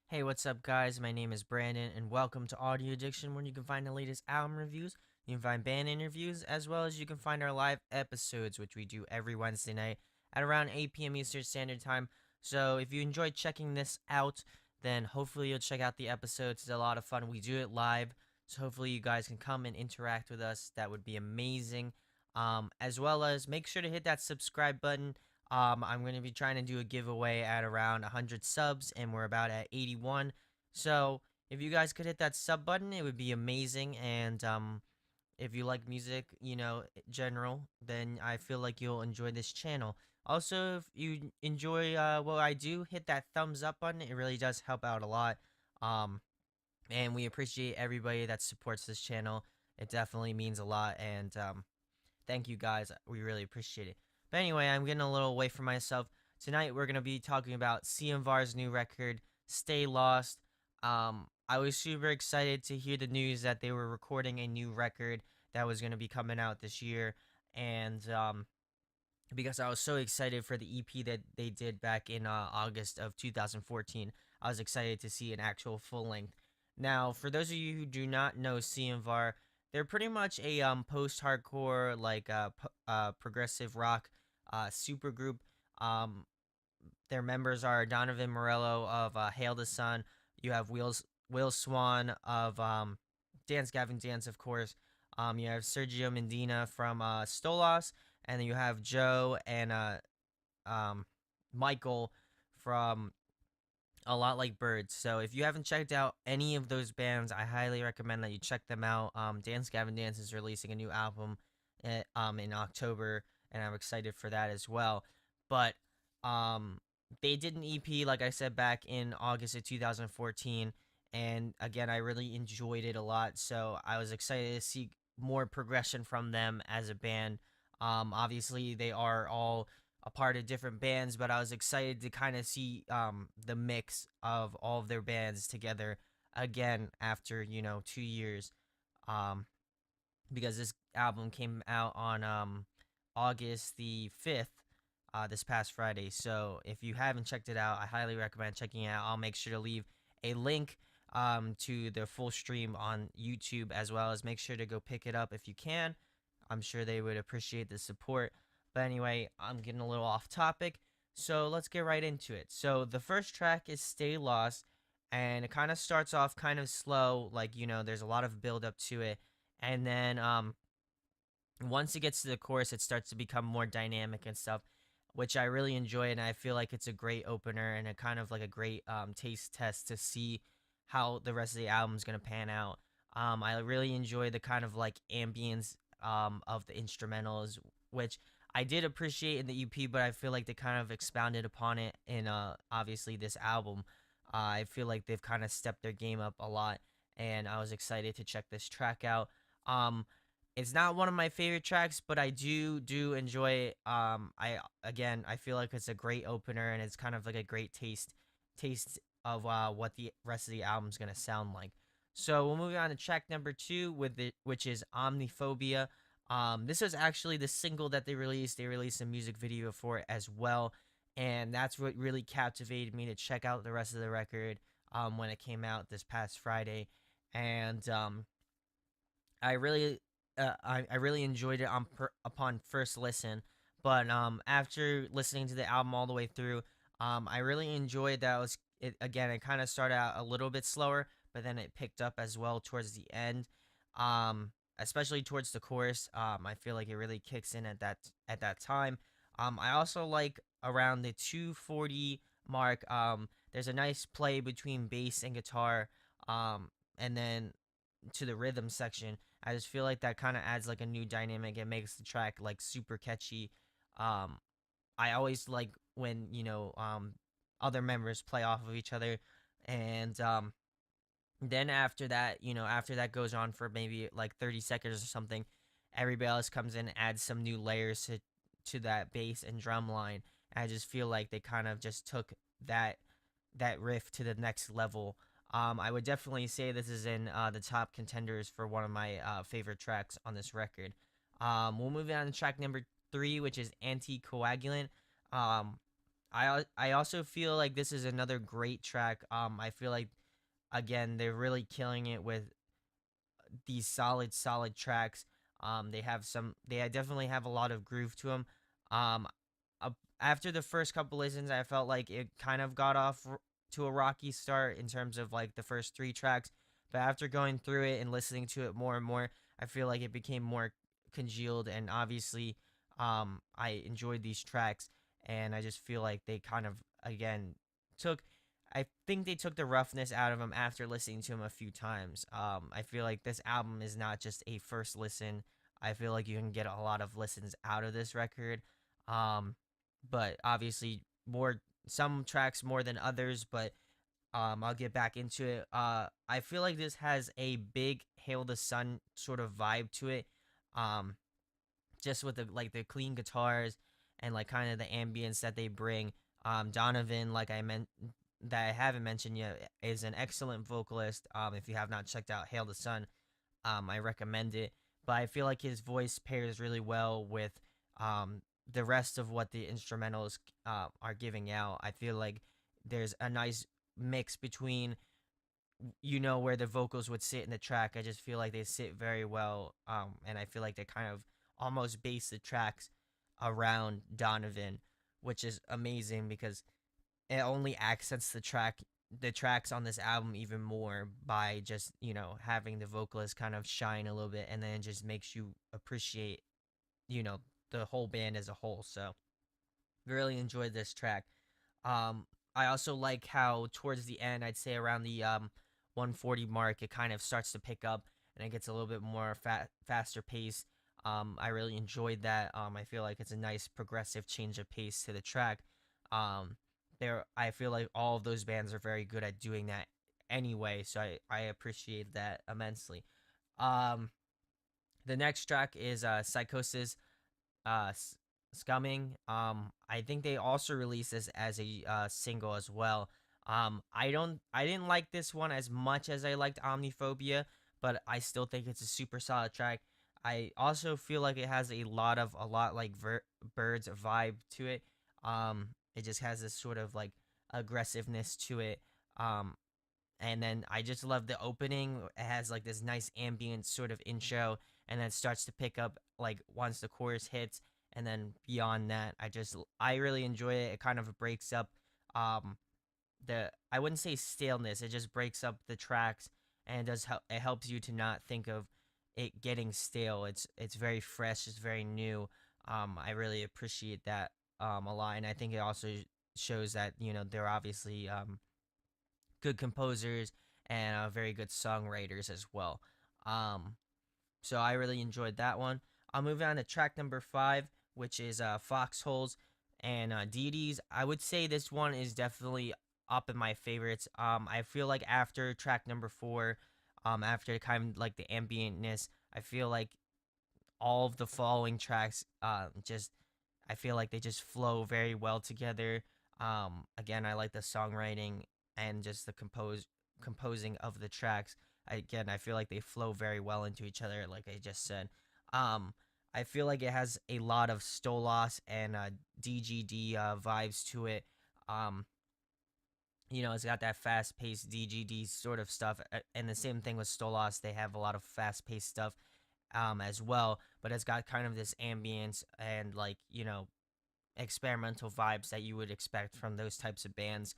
Hey, what's up, guys? My name is Brandon, and welcome to Audio Addiction, where you can find the latest album reviews, you can find band interviews, as well as you can find our live episodes, which we do every Wednesday night at around 8 p.m. Eastern Standard Time. So, if you enjoyed checking this out, then hopefully you'll check out the episodes. It's a lot of fun. We do it live, so hopefully you guys can come and interact with us. That would be amazing. As well as make sure to hit that subscribe button. I'm going to be trying to do a giveaway at around 100 subs, and we're about at 81. So if you guys could hit that sub button, it would be amazing. And if you like music, general, then I feel like you'll enjoy this channel. Also, if you enjoy what I do, hit that thumbs up button. It really does help out a lot. Um, and we appreciate everybody that supports this channel. It definitely means a lot. And thank you guys. We really appreciate it. But anyway, I'm getting a little away from myself. Tonight we're gonna be talking about Sianvar's new record, "Stay Lost." I was super excited to hear the news that they were recording a new record that was gonna be coming out this year, and because I was so excited for the EP that they did back in August of 2014, I was excited to see an actual full length. Now, for those of you who do not know Sianvar, they're pretty much a post-hardcore, like progressive rock super group. Um, their members are Donovan Morello of Hail the Sun. You have Will Swan of Dance Gavin Dance, of course. You have Sergio Mendina from Stolas, and then you have Joe and um, Michael from A Lot Like Birds. So if you haven't checked out any of those bands, I highly recommend that you check them out. Dance Gavin Dance is releasing a new album in October, and I'm excited for that as well. But um, they did an EP, like I said, back in August of 2014. And again, I really enjoyed it a lot. So I was excited to see more progression from them as a band. Obviously, they are all a part of different bands, but I was excited to kind of see the mix of all of their bands together again after 2 years, um, because this album came out on August the 5th, this past Friday. So if you haven't checked it out, I highly recommend checking it out. I'll make sure to leave a link to the full stream on YouTube, as well as make sure to go pick it up if you can. I'm sure they would appreciate the support. But anyway, I'm getting a little off topic. So let's get right into it. So the first track is Stay Lost, and it kind of starts off kind of slow, like, there's a lot of build up to it. And then once it gets to the chorus, it starts to become more dynamic and stuff, which I really enjoy. And I feel like it's a great opener and a kind of like a great taste test to see how the rest of the album is going to pan out. I really enjoy the kind of like ambience of the instrumentals, which I did appreciate in the EP, but I feel like they kind of expounded upon it in obviously this album. I feel like they've kind of stepped their game up a lot, and I was excited to check this track out. Um, it's not one of my favorite tracks, but I do enjoy it. I feel like it's a great opener, and it's kind of like a great taste of what the rest of the album's gonna sound like. So we'll move on to track number two with it, which is Omni Phobia. This is actually the single that they released. They released a music video for it as well, and that's what really captivated me to check out the rest of the record when it came out this past Friday. And I really I really enjoyed it upon first listen, but after listening to the album all the way through, I really enjoyed that. It kind of started out a little bit slower, but then it picked up as well towards the end. Especially towards the chorus. I feel like it really kicks in at that time. I also like around the 240 mark. There's a nice play between bass and guitar. And then to the rhythm section, I just feel like that kind of adds like a new dynamic. It makes the track like super catchy. Um, I always like when other members play off of each other, and then after that goes on for maybe like 30 seconds or something, everybody else comes in and adds some new layers to that bass and drum line. And I just feel like they kind of just took that that riff to the next level. I would definitely say this is in the top contenders for one of my favorite tracks on this record. We'll move on to track number three, which is Anticoagulant. Um, I also feel like this is another great track. I feel like again they're really killing it with these solid tracks. They definitely have a lot of groove to them. Um, After the first couple listens, I felt like it kind of got off to a rocky start in terms of like the first three tracks. But after going through it and listening to it more and more, I feel like it became more congealed. And obviously, I enjoyed these tracks, and I just feel like they kind of again took I think they took the roughness out of him after listening to him a few times. I feel like this album is not just a first listen. I feel like you can get a lot of listens out of this record. Um, but obviously more some tracks more than others, but I'll get back into it. I feel like this has a big Hail the Sun sort of vibe to it. Um, just with the clean guitars and like kind of the ambience that they bring. Donovan, like I meant that I haven't mentioned yet, is an excellent vocalist. If you have not checked out Hail the Sun, I recommend it. But I feel like his voice pairs really well with the rest of what the instrumentals are giving out. I feel like there's a nice mix between where the vocals would sit in the track. I just feel like they sit very well, and I feel like they kind of almost base the tracks around Donovan, which is amazing because it only accents the tracks on this album even more by just having the vocalist kind of shine a little bit, and then it just makes you appreciate you know the whole band as a whole. So really enjoyed this track. um, I also like how towards the end, I'd say around the 140 mark, it kind of starts to pick up and it gets a little bit more faster pace. I really enjoyed that. I feel like it's a nice progressive change of pace to the track. Um, I feel like all of those bands are very good at doing that anyway, so I appreciate that immensely. Um, the next track is Psychosis uh Scumming. I think they also released this as a single as well. I didn't like this one as much as I liked Omni Phobia, but I still think it's a super solid track. I also feel like it has a lot like Birds vibe to it. It just has this sort of like aggressiveness to it. Um, and then I just love the opening. It has like this nice ambient sort of intro, and then starts to pick up like once the chorus hits, and then beyond that, I really enjoy it. It kind of breaks up um the I wouldn't say staleness. It just breaks up the tracks, and it helps you to not think of it getting stale. It's very fresh. It's very new. I really appreciate that a lot, and I think it also shows that they're obviously good composers and very good songwriters as well. Um, so I really enjoyed that one. I'll move on to track number 5, which is Foxholes and Deities. I would say this one is definitely up in my favorites. I feel like after track number 4, after kind of like the ambientness, I feel like all of the following tracks just I feel like they just flow very well together. Again, I like the songwriting and just the composing of the tracks. I feel like they flow very well into each other, like I just said. Um, I feel like it has a lot of Stolas and DGD vibes to it. Um, it's got that fast paced DGD sort of stuff, and the same thing with Stolas. They have a lot of fast paced stuff as well, but it's got kind of this ambience and like experimental vibes that you would expect from those types of bands.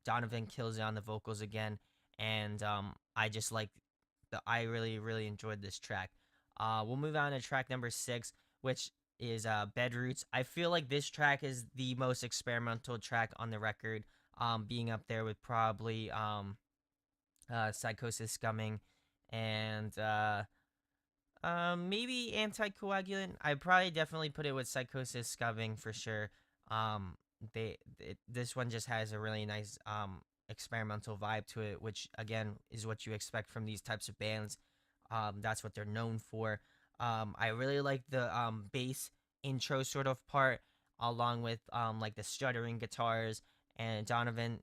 Donovan kills it on the vocals again, and I just like I really enjoyed this track. We'll move on to track number 6, which is BedRoots. I feel like this track is the most experimental track on the record, being up there with probably Psychosis Scumming and maybe anticoagulant. I probably definitely put it with Psychosis Scumming for sure. This one just has a really nice experimental vibe to it, which again is what you expect from these types of bands. That's what they're known for. I really like the bass intro sort of part, along with like the stuttering guitars. And Donovan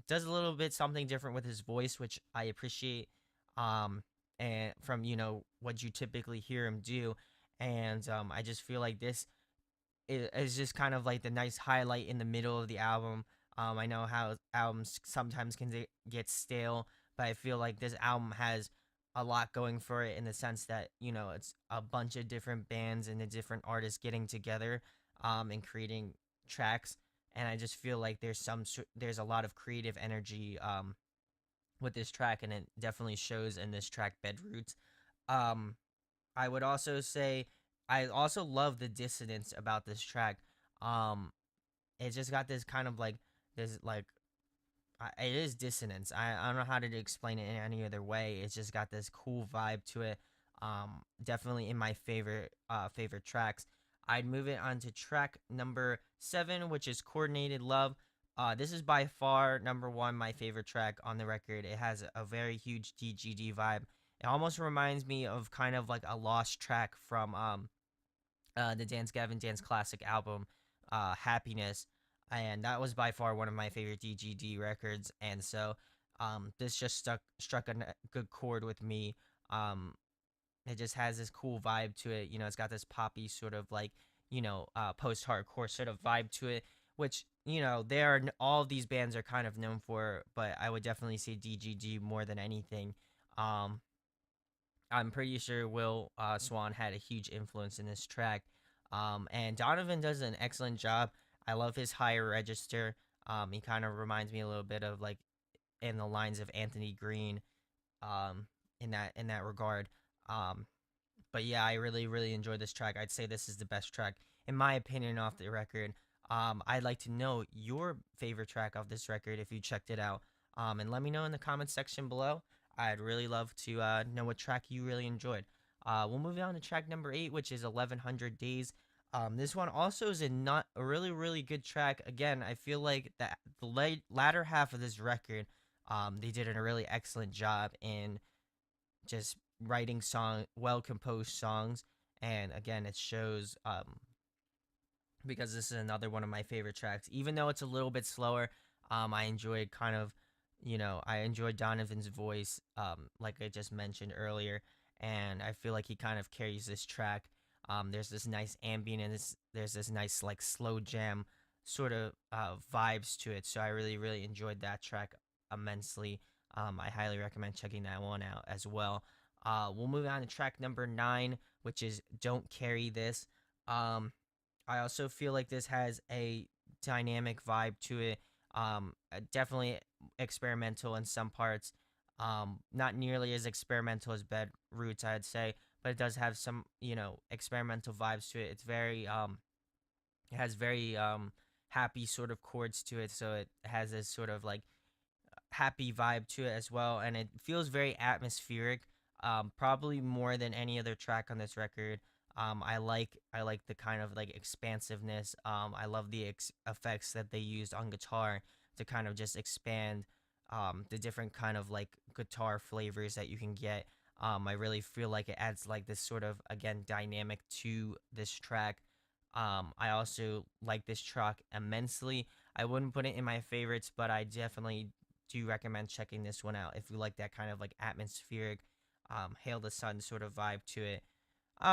does a little bit something different with his voice, which I appreciate. And from what you typically hear him do, and I just feel like this is just kind of like the nice highlight in the middle of the album. I know how albums sometimes can get stale, but I feel like this album has a lot going for it in the sense that it's a bunch of different bands and the different artists getting together, and creating tracks. And I just feel like there's a lot of creative energy with this track, and it definitely shows in this track BedRoots. Um, I would also say I also love the dissonance about this track. Um, it just got this kind of like this like it is dissonance. I don't know how to explain it in any other way. It's just got this cool vibe to it. Definitely in my favorite tracks. I'd move it on to track number 7, which is Coordinated Love. This is by far number one my favorite track on the record. It has a very huge DGD vibe. It almost reminds me of kind of like a lost track from the Dance Gavin Dance classic album, Happiness, and that was by far one of my favorite DGD records. And so, this just struck a good chord with me. Um, it just has this cool vibe to it. It's got this poppy sort of like post hardcore sort of vibe to it, which all of these bands are kind of known for, but I would definitely say DGD more than anything. Um, I'm pretty sure Will Swan had a huge influence in this track. And Donovan does an excellent job. I love his higher register. He kind of reminds me a little bit of like in the lines of Anthony Green, um, in that regard. Um, but yeah, I really really enjoyed this track. I'd say this is the best track in my opinion off the record. I'd like to know your favorite track of this record if you checked it out. And let me know in the comments section below. I'd really love to know what track you really enjoyed. We'll move on to track number 8, which is 1100 Days. This one also is not a really really good track. Again, I feel like the latter half of this record, they did a really excellent job in just writing well composed songs. And again, it shows, because this is another one of my favorite tracks. Even though it's a little bit slower, I enjoyed I enjoyed Donovan's voice, like I just mentioned earlier, and I feel like he kind of carries this track. There's this nice ambient, and there's this nice like slow jam sort of vibes to it. So I really really enjoyed that track immensely. I highly recommend checking that one out as well. We'll move on to track number 9, which is Don't Carry This. I also feel like this has a dynamic vibe to it. Definitely experimental in some parts. Not nearly as experimental as BedRoots, I'd say, but it does have some, experimental vibes to it. It has very happy sort of chords to it, so it has this sort of like happy vibe to it as well, and it feels very atmospheric. Probably more than any other track on this record. I like the kind of like expansiveness. I love the effects that they used on guitar to kind of just expand the different kind of like guitar flavors that you can get. I really feel like it adds like this sort of again dynamic to this track. I also like this track immensely. I wouldn't put it in my favorites, but I definitely do recommend checking this one out if you like that kind of like atmospheric, Hail the Sun sort of vibe to it.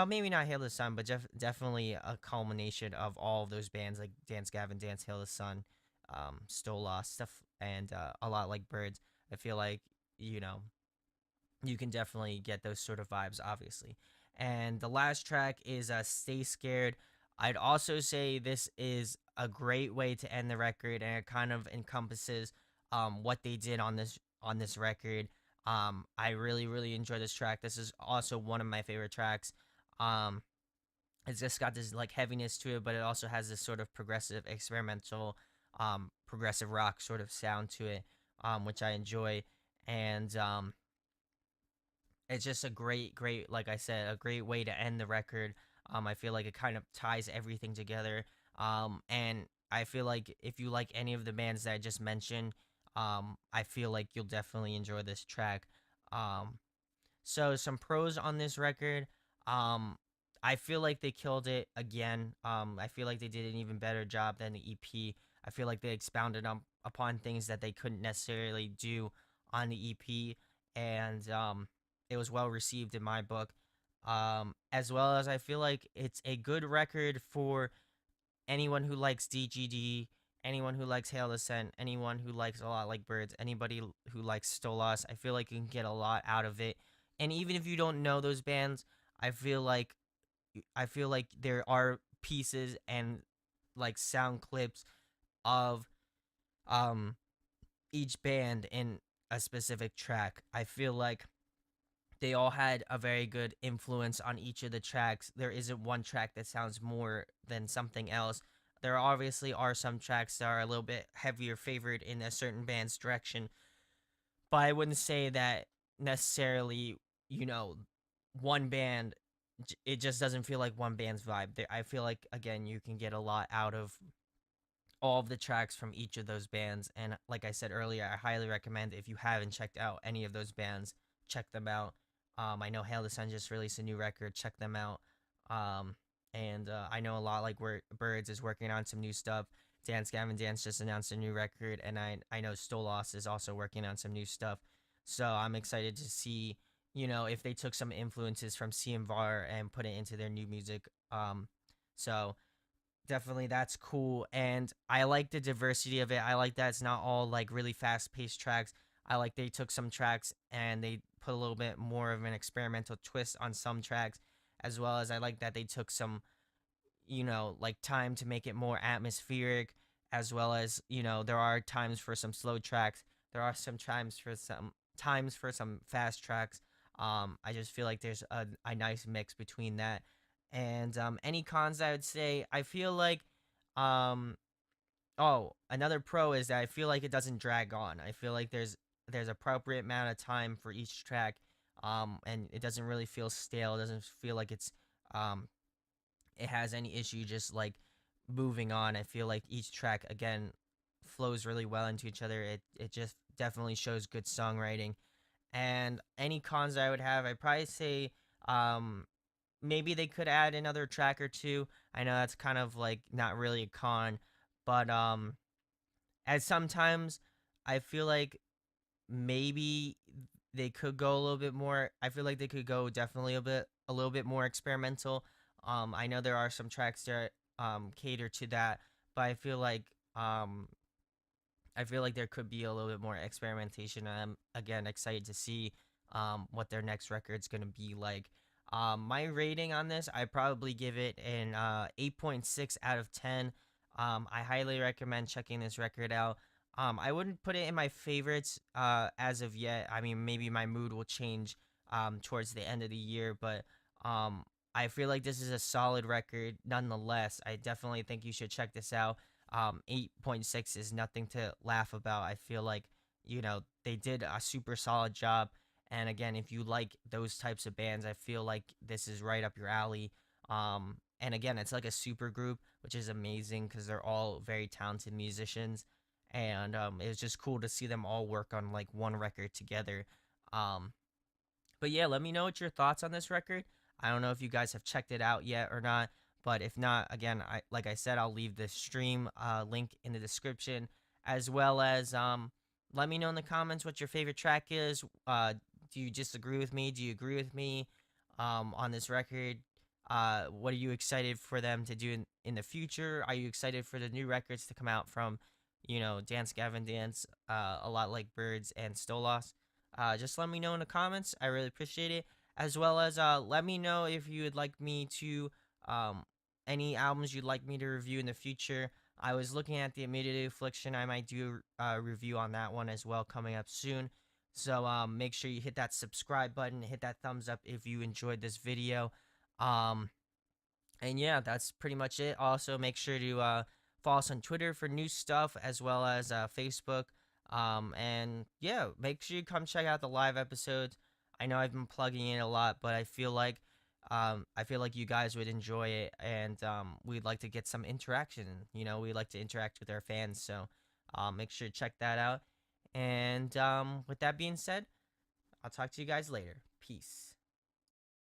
Maybe not Hail the Sun, but definitely a culmination of all of those bands like Dance Gavin Dance, Hail the Sun, Still Lost stuff, and a lot like Birds. I feel like you know you can definitely get those sort of vibes, obviously. And the last track is Stay Scared. I'd also say this is a great way to end the record, and it kind of encompasses what they did on this record. I really really enjoy this track. This is also one of my favorite tracks. Um, it's just got this like heaviness to it, but it also has this sort of progressive, experimental, progressive rock sort of sound to it, which I enjoy. And it's just a great, like I said, a great way to end the record. I feel like it kind of ties everything together. And I feel like if you like any of the bands that I just mentioned, I feel like you'll definitely enjoy this track. Um, so some pros on this record. Um, I feel like they killed it again. I feel like they did an even better job than the EP. I feel like they expounded upon things that they couldn't necessarily do on the EP, and it was well received in my book. As well as I feel like it's a good record for anyone who likes DGD, anyone who likes Hail Descent, anyone who likes A Lot Like Birds, anybody who likes Stolas, I feel like you can get a lot out of it. And even if you don't know those bands, I feel like there are pieces and like sound clips of um each band in a specific track. I feel like they all had a very good influence on each of the tracks. There isn't one track that sounds more than something else. There obviously are some tracks that are a little bit heavier favored in a certain band's direction, but I wouldn't say that necessarily, you know, one band it just doesn't feel like one band's vibe. I feel like again, you can get a lot out of all of the tracks from each of those bands. And like I said earlier, I highly recommend if you haven't checked out any of those bands, check them out. I know Hail the Sun just released a new record. Check them out. Um, and I know a lot like where Birds is working on some new stuff. Dance Gavin Dance just announced a new record, and I know Stolas is also working on some new stuff. So I'm excited to see, if they took some influences from Sianvar and put it into their new music. So definitely that's cool, and I like the diversity of it. I like that it's not all like really fast paced tracks. I like they took some tracks and they put a little bit more of an experimental twist on some tracks, as well as I like that they took some, like time to make it more atmospheric, as well as, there are times for some slow tracks. There are some times for some fast tracks. I just feel like there's a nice mix between that. And any cons I would say, I feel like um oh, another pro is that I feel like it doesn't drag on. I feel like there's appropriate amount of time for each track. And it doesn't really feel stale. It doesn't feel like um it has any issue just like moving on. I feel like each track again flows really well into each other. It just definitely shows good songwriting. And any cons I would have, I'd probably say um maybe they could add another track or two. I know that's kind of like not really a con, but at sometimes I feel like maybe they could go a little bit more. I feel like they could go definitely a little bit more experimental. I know there are some tracks that cater to that, but um I feel like there could be a little bit more experimentation. I'm again excited to see what their next record's gonna be like. My rating on this, I probably give it an 8.6 out of 10. I highly recommend checking this record out. I wouldn't put it in my favorites as of yet. I mean, maybe my mood will change towards the end of the year, but um, I feel like this is a solid record nonetheless. I definitely think you should check this out. 8.6 is nothing to laugh about. I feel like, they did a super solid job. And again, if you like those types of bands, I feel like this is right up your alley. And again, it's like a super group, which is amazing because they're all very talented musicians. And it was just cool to see them all work on like one record together. Um, but yeah, let me know what your thoughts on this record. I don't know if you guys have checked it out yet or not, but if not, again, like I said, I'll leave the stream link in the description, as well as let me know in the comments what your favorite track is. Do you disagree with me? Do you agree with me on this record? What are you excited for them to do in the future? Are you excited for the new records to come out from, Dance Gavin Dance, A Lot Like Birds, and Stolas? Just let me know in the comments. I really appreciate it. As well as let me know if you would like me to um, any albums you'd like me to review in the future. I was looking at the Immediate Affliction. I might do a review on that one as well coming up soon. So make sure you hit that subscribe button, hit that thumbs up if you enjoyed this video. Um, and yeah, that's pretty much it. Also, make sure to follow us on Twitter for new stuff, as well as Facebook. And yeah, make sure you come check out the live episodes. I know I've been plugging in a lot, but I feel like you guys would enjoy it, and we'd like to get some interaction. We like to interact with our fans, so make sure to check that out. And with that being said, I'll talk to you guys later. Peace.